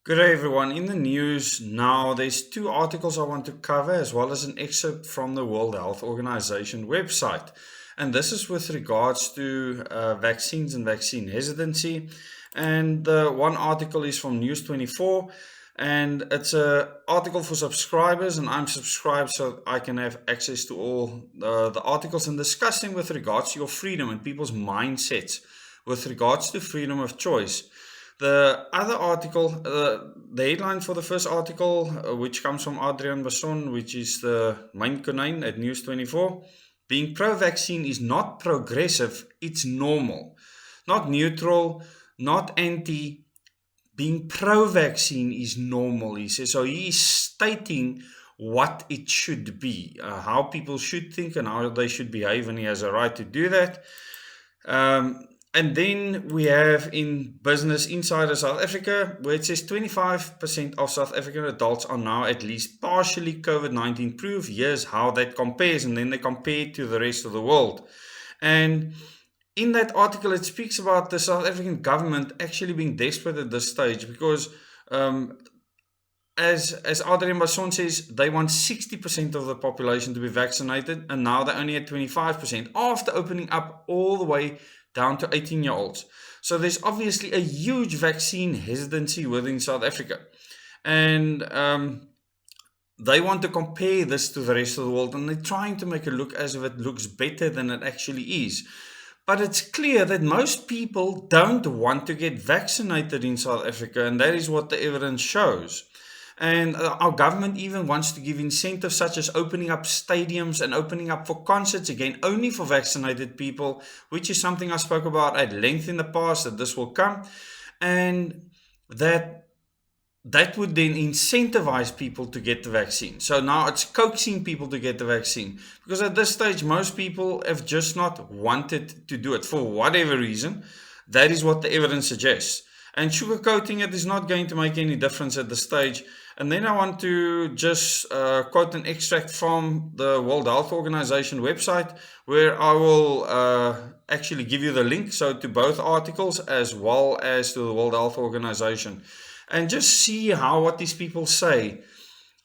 Good day, everyone. In the news now, there's two articles I want to cover, as well as an excerpt from the World Health Organization website. And this is with regards to vaccines and vaccine hesitancy. And the one article is from News 24, and it's an article for subscribers, and I'm subscribed so I can have access to all the articles and discussing with regards to your freedom and people's mindsets with regards to freedom of choice. The other article, the headline for the first article, which comes from Adrian Basson, which is the main konijn at News 24, being pro-vaccine is not progressive, it's normal. Not neutral, not anti. Being pro-vaccine is normal, he says. So he is stating what it should be, how people should think and how they should behave, and he has a right to do that. And then we have in Business Insider South Africa, where it says 25% of South African adults are now at least partially COVID-19 proof. Here's how that compares, and then they compare it to the rest of the world. And in that article, it speaks about the South African government actually being desperate at this stage because, as Adrian Basson says, they want 60% of the population to be vaccinated, and now they're only at 25% after opening up all the way down to 18-year-olds. So there's obviously a huge vaccine hesitancy within South Africa. And they want to compare this to the rest of the world, and they're trying to make it look as if it looks better than it actually is. But it's clear that most people don't want to get vaccinated in South Africa, and that is what the evidence shows. And our government even wants to give incentives such as opening up stadiums and opening up for concerts again, only for vaccinated people, which is something I spoke about at length in the past, that this will come. And that would then incentivize people to get the vaccine. So now it's coaxing people to get the vaccine, because at this stage, most people have just not wanted to do it for whatever reason. That is what the evidence suggests. And sugarcoating it is not going to make any difference at this stage. And then I want to just quote an extract from the World Health Organization website, where I will actually give you the link to both articles as well as to the World Health Organization, and just see how what these people say,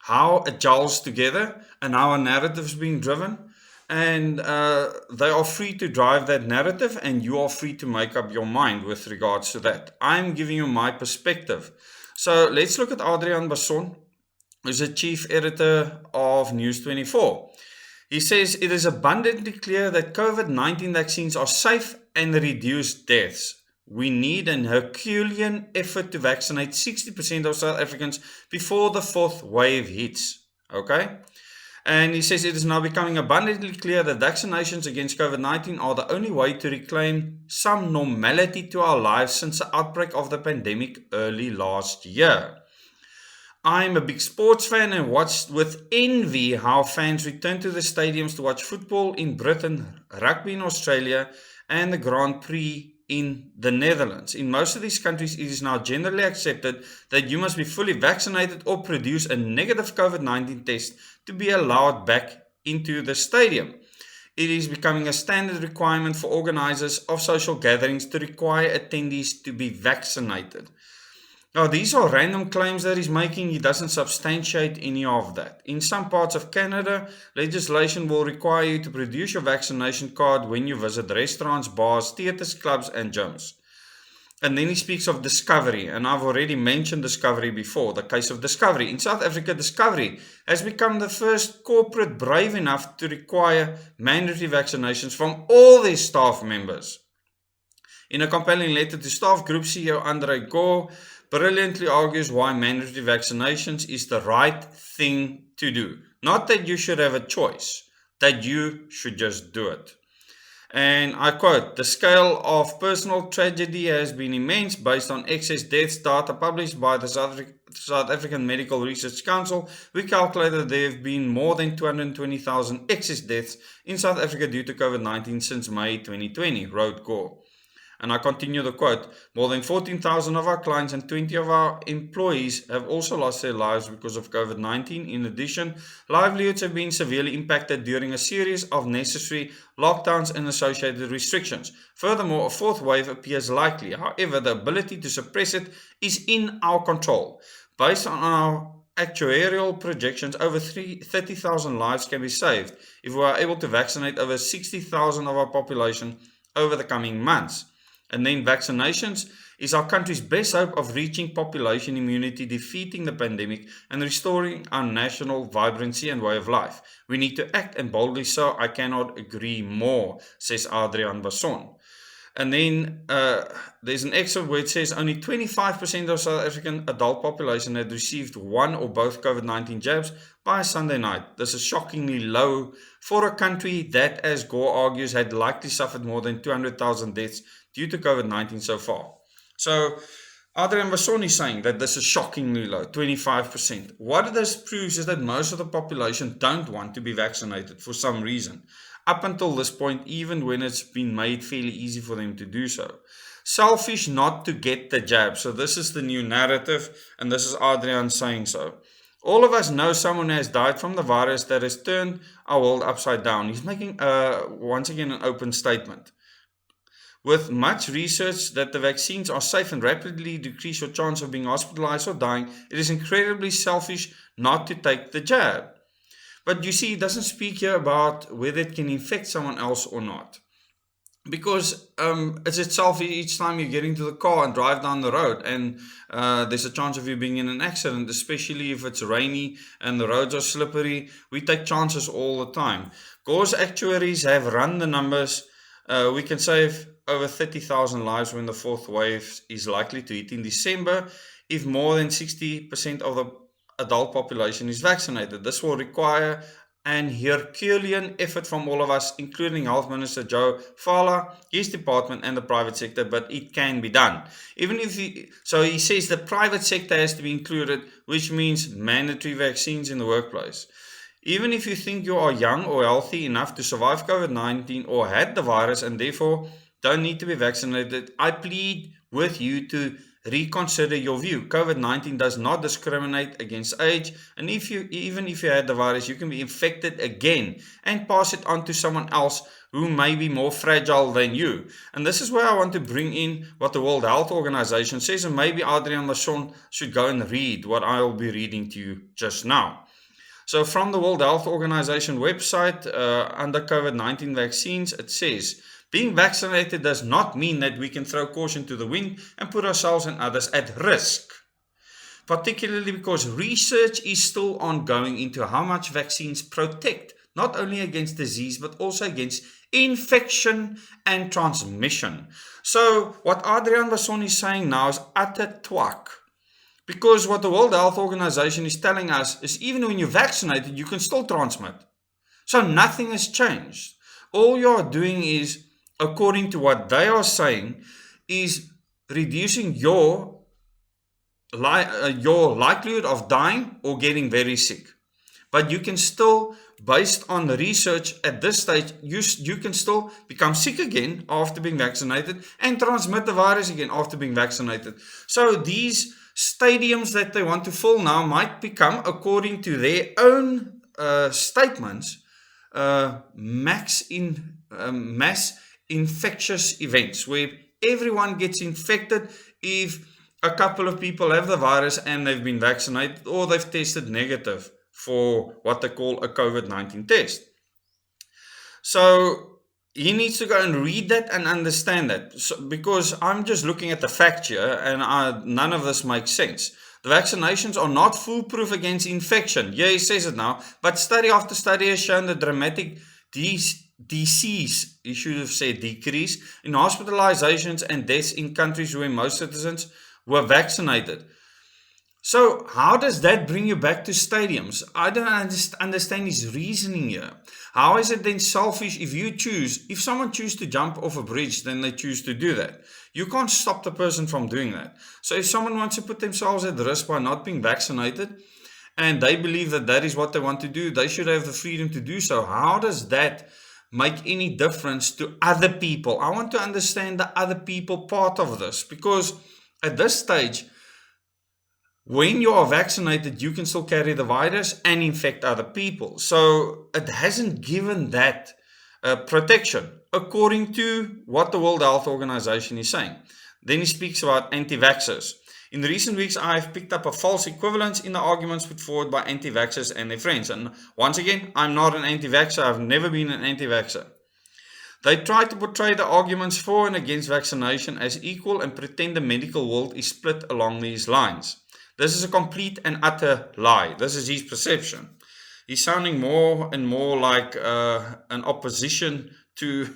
how it gels together and how a narrative is being driven. And they are free to drive that narrative, and you are free to make up your mind with regards to that. I'm giving you my perspective. So let's look at Adrian Basson, who's the chief editor of News 24. He says, it is abundantly clear that COVID-19 vaccines are safe and reduce deaths. We need an Herculean effort to vaccinate 60% of South Africans before the fourth wave hits. Okay? And he says it is now becoming abundantly clear that vaccinations against COVID-19 are the only way to reclaim some normality to our lives since the outbreak of the pandemic early last year. I'm a big sports fan and watched with envy how fans return to the stadiums to watch football in Britain, rugby in Australia, and the Grand Prix in the Netherlands. In most of these countries, it is now generally accepted that you must be fully vaccinated or produce a negative COVID-19 test to be allowed back into the stadium. It is becoming a standard requirement for organizers of social gatherings to require attendees to be vaccinated. Now, these are random claims that he's making. He doesn't substantiate any of that. In some parts of Canada, legislation will require you to produce your vaccination card when you visit restaurants, bars, theaters, clubs, and gyms. And then he speaks of Discovery, and I've already mentioned Discovery before, the case of Discovery. In South Africa, Discovery has become the first corporate brave enough to require mandatory vaccinations from all their staff members. In a compelling letter to staff, Group CEO Andre Gore brilliantly argues why mandatory vaccinations is the right thing to do. Not that you should have a choice, that you should just do it. And I quote, the scale of personal tragedy has been immense based on excess deaths data published by the South African Medical Research Council. We calculated there have been more than 220,000 excess deaths in South Africa due to COVID-19 since May 2020, wrote Gore. And I continue the quote, more than 14,000 of our clients and 20 of our employees have also lost their lives because of COVID-19. In addition, livelihoods have been severely impacted during a series of necessary lockdowns and associated restrictions. Furthermore, a fourth wave appears likely. However, the ability to suppress it is in our control. Based on our actuarial projections, over 30,000 lives can be saved if we are able to vaccinate over 60,000 of our population over the coming months. And then vaccinations is our country's best hope of reaching population immunity, defeating the pandemic, and restoring our national vibrancy and way of life. We need to act, and boldly so. I cannot agree more, says Adrian Basson. And then there's an excerpt where it says only 25% of South African adult population had received one or both COVID-19 jabs by Sunday night. This is shockingly low for a country that, as Gore argues, had likely suffered more than 200,000 deaths due to COVID-19 so far. So Adrian Basson is saying that this is shockingly low, 25%. What this proves is that most of the population don't want to be vaccinated for some reason. Up until this point, even when it's been made fairly easy for them to do so. Selfish not to get the jab. So this is the new narrative, and this is Adrian saying so. All of us know someone has died from the virus that has turned our world upside down. He's making, once again, an open statement. With much research that the vaccines are safe and rapidly decrease your chance of being hospitalized or dying, it is incredibly selfish not to take the jab. But you see, it doesn't speak here about whether it can infect someone else or not. Because it's itself each time you get into the car and drive down the road, and there's a chance of you being in an accident, especially if it's rainy and the roads are slippery. We take chances all the time. Gore's actuaries have run the numbers. We can save over 30,000 lives when the fourth wave is likely to hit in December if more than 60% of the adult population is vaccinated. This will require an Herculean effort from all of us, including Health Minister Joe Fala, his department, and the private sector, but it can be done. So he says the private sector has to be included, which means mandatory vaccines in the workplace. Even if you think you are young or healthy enough to survive COVID-19 or had the virus and therefore don't need to be vaccinated, I plead with you to reconsider your view. COVID-19 does not discriminate against age, and even if you had the virus, you can be infected again and pass it on to someone else who may be more fragile than you. And this is where I want to bring in what the World Health Organization says, and maybe Adrian Basson should go and read what I will be reading to you just now. So from the World Health Organization website, under COVID-19 vaccines, it says, being vaccinated does not mean that we can throw caution to the wind and put ourselves and others at risk, particularly because research is still ongoing into how much vaccines protect, not only against disease, but also against infection and transmission. So what Adrian Basson is saying now is utter twak. Because what the World Health Organization is telling us is even when you're vaccinated, you can still transmit. So nothing has changed. All you're doing is, according to what they are saying, is reducing your likelihood of dying or getting very sick. But you can still, based on the research at this stage, you can still become sick again after being vaccinated and transmit the virus again after being vaccinated. So these stadiums that they want to fill now might become, according to their own statements, mass infectious events where everyone gets infected if a couple of people have the virus and they've been vaccinated or they've tested negative for what they call a COVID-19 test. So he needs to go and read that and understand that, because I'm just looking at the fact here and none of this makes sense. The vaccinations are not foolproof against infection. Yeah, he says it now, but study after study has shown the dramatic decrease in hospitalizations and deaths in countries where most citizens were vaccinated. So how does that bring you back to stadiums? I don't understand his reasoning here. How is it then selfish if someone chooses to jump off a bridge, then they choose to do that. You can't stop the person from doing that. So if someone wants to put themselves at risk by not being vaccinated, and they believe that that is what they want to do, they should have the freedom to do so. How does that make any difference to other people. I want to understand the other people part of this, because at this stage, when you are vaccinated, you can still carry the virus and infect other people. So it hasn't given that protection, according to what the World Health Organization is saying. Then he speaks about anti-vaxxers. In recent weeks, I have picked up a false equivalence in the arguments put forward by anti-vaxxers and their friends. And once again, I'm not an anti-vaxxer. I've never been an anti-vaxxer. They try to portray the arguments for and against vaccination as equal and pretend the medical world is split along these lines. This is a complete and utter lie. This is his perception. He's sounding more and more like an opposition to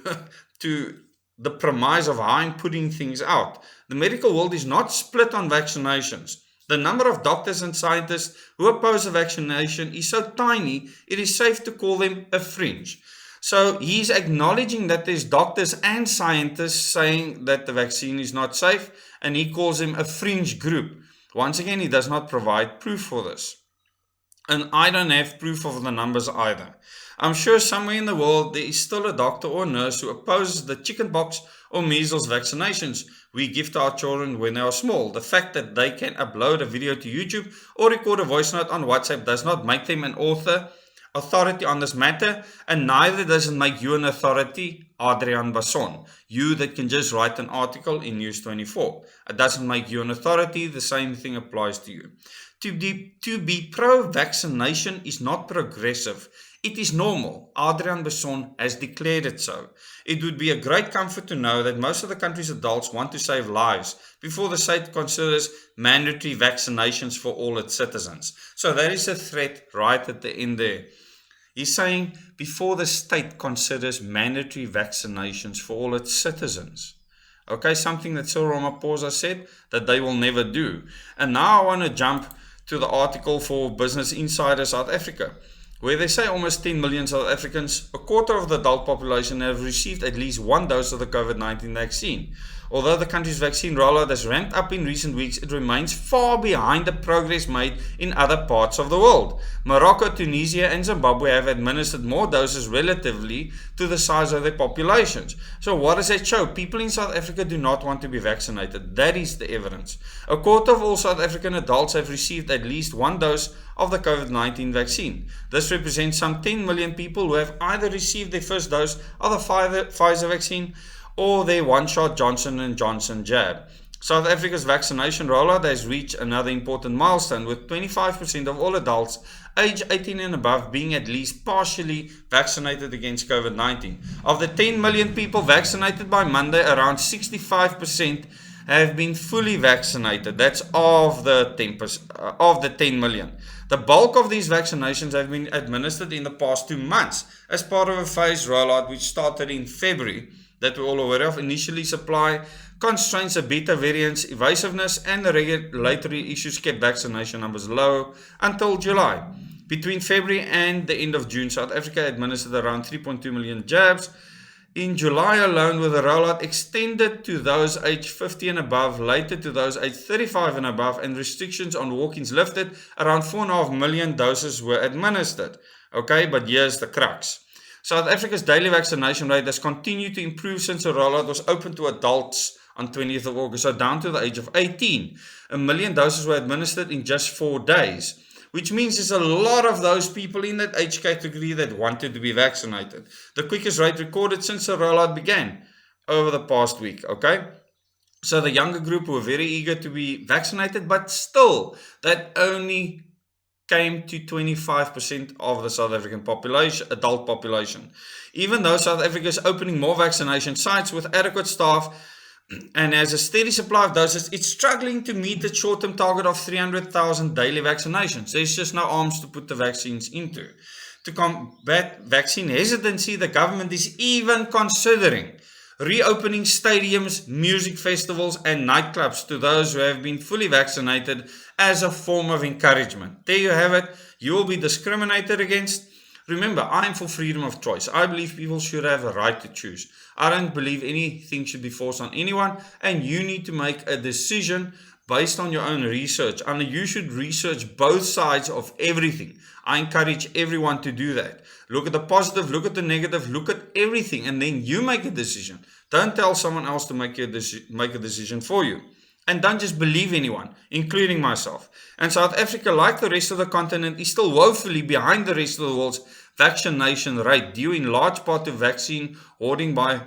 the premise of how I'm putting things out. The medical world is not split on vaccinations. The number of doctors and scientists who oppose a vaccination is so tiny, it is safe to call them a fringe. So he's acknowledging that there's doctors and scientists saying that the vaccine is not safe, and he calls them a fringe group. Once again, he does not provide proof for this. And I don't have proof of the numbers either. I'm sure somewhere in the world there is still a doctor or nurse who opposes the chickenpox or measles vaccinations we give to our children when they are small. The fact that they can upload a video to YouTube or record a voice note on WhatsApp does not make them an authority on this matter, and neither does it make you an authority, Adrian Basson. You that can just write an article in News 24. It doesn't make you an authority. The same thing applies to you. To be pro-vaccination is not progressive. It is normal. Adrian Basson has declared it so. It would be a great comfort to know that most of the country's adults want to save lives before the state considers mandatory vaccinations for all its citizens. So that is a threat right at the end there. He's saying before the state considers mandatory vaccinations for all its citizens. Okay, something that Cyril Ramaphosa said that they will never do. And now I want to jump to the article for Business Insider South Africa, where they say almost 10 million South Africans, a quarter of the adult population, have received at least one dose of the COVID-19 vaccine. Although the country's vaccine rollout has ramped up in recent weeks, it remains far behind the progress made in other parts of the world. Morocco, Tunisia, and Zimbabwe have administered more doses relatively to the size of their populations. So what does that show? People in South Africa do not want to be vaccinated. That is the evidence. A quarter of all South African adults have received at least one dose of the COVID-19 vaccine. This represents some 10 million people who have either received their first dose of the Pfizer vaccine or their one-shot Johnson & Johnson jab. South Africa's vaccination rollout has reached another important milestone, with 25% of all adults aged 18 and above being at least partially vaccinated against COVID-19. Of the 10 million people vaccinated by Monday, around 65% have been fully vaccinated. That's of the 10 million. The bulk of these vaccinations have been administered in the past 2 months as part of a phased rollout which started in February, that we're all aware of. Initially, supply constraints, a beta variants, evasiveness, and the regulatory issues kept vaccination numbers low until July. Between February and the end of June, South Africa administered around 3.2 million jabs. In July alone, with the rollout extended to those aged 50 and above, later to those aged 35 and above, and restrictions on walk-ins lifted, around 4.5 million doses were administered. Okay, but here's the crux. South Africa's daily vaccination rate has continued to improve since the rollout was open to adults on 20th of August, so down to the age of 18. 1 million doses were administered in just 4 days, which means there's a lot of those people in that age category that wanted to be vaccinated. The quickest rate recorded since the rollout began over the past week, okay? So the younger group were very eager to be vaccinated, but still, that only came to 25% of the South African population, adult population. Even though South Africa is opening more vaccination sites with adequate staff and has a steady supply of doses, it's struggling to meet the short-term target of 300,000 daily vaccinations. There's just no arms to put the vaccines into. To combat vaccine hesitancy, the government is even considering reopening stadiums, music festivals, and nightclubs to those who have been fully vaccinated as a form of encouragement. There you have it. You will be discriminated against. Remember, I am for freedom of choice. I believe people should have a right to choose. I don't believe anything should be forced on anyone, and you need to make a decision based on your own research. And you should research both sides of everything. I encourage everyone to do that. Look at the positive, look at the negative, look at everything, and then you make a decision. Don't tell someone else to make a decision for you. And don't just believe anyone, including myself. And South Africa, like the rest of the continent, is still woefully behind the rest of the world's vaccination rate, due in large part to vaccine hoarding by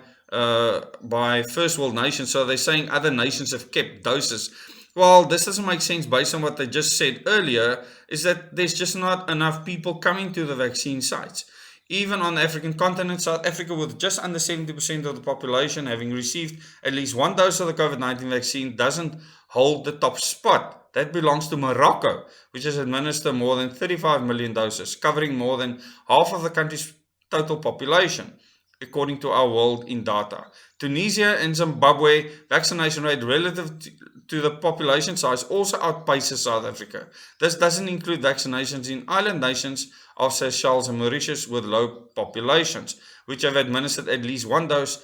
first world nations. So they're saying other nations have kept doses. Well, this doesn't make sense based on what they just said earlier, is that there's just not enough people coming to the vaccine sites. Even on the African continent, South Africa, with just under 70% of the population having received at least one dose of the COVID-19 vaccine, doesn't hold the top spot. That belongs to Morocco, which has administered more than 35 million doses, covering more than half of the country's total population, according to our World in Data. Tunisia and Zimbabwe vaccination rate relative to the population size also outpaces South Africa. This doesn't include vaccinations in island nations of Seychelles and Mauritius with low populations, which have administered at least one dose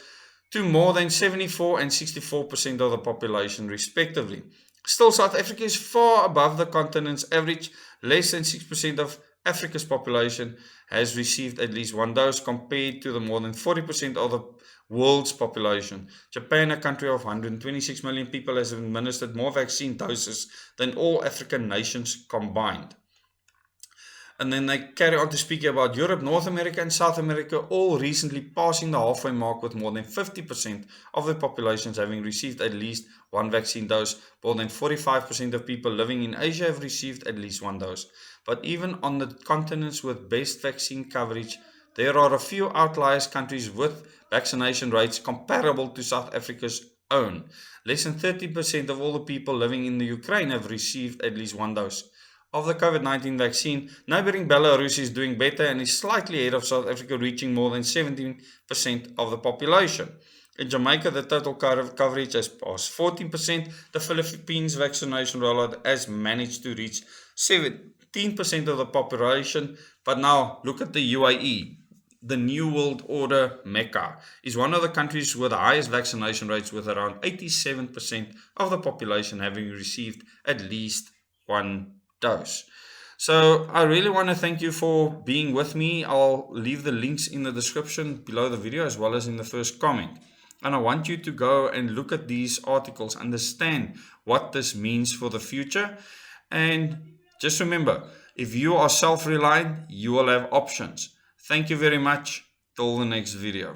to more than 74 and 64% of the population respectively. Still, South Africa is far above the continent's average. Less than 6% of Africa's population has received at least one dose, compared to the more than 40% of the world's population. Japan, a country of 126 million people, has administered more vaccine doses than all African nations combined. And then they carry on to speak about Europe, North America and South America, all recently passing the halfway mark, with more than 50% of the populations having received at least one vaccine dose. More than 45% of people living in Asia have received at least one dose. But even on the continents with best vaccine coverage, there are a few outliers, countries with vaccination rates comparable to South Africa's own. Less than 30% of all the people living in the Ukraine have received at least one dose of the COVID-19 vaccine. Neighboring Belarus is doing better and is slightly ahead of South Africa, reaching more than 17% of the population. In Jamaica, the total coverage has passed 14%. The Philippines vaccination rollout has managed to reach 17% of the population. But now look at the UAE. The New World Order Mecca is one of the countries with the highest vaccination rates, with around 87% of the population having received at least one dose. So I really want to thank you for being with me. I'll leave the links in the description below the video, as well as in the first comment. And I want you to go and look at these articles, understand what this means for the future. And just remember, if you are self-reliant, you will have options. Thank you very much. Till the next video.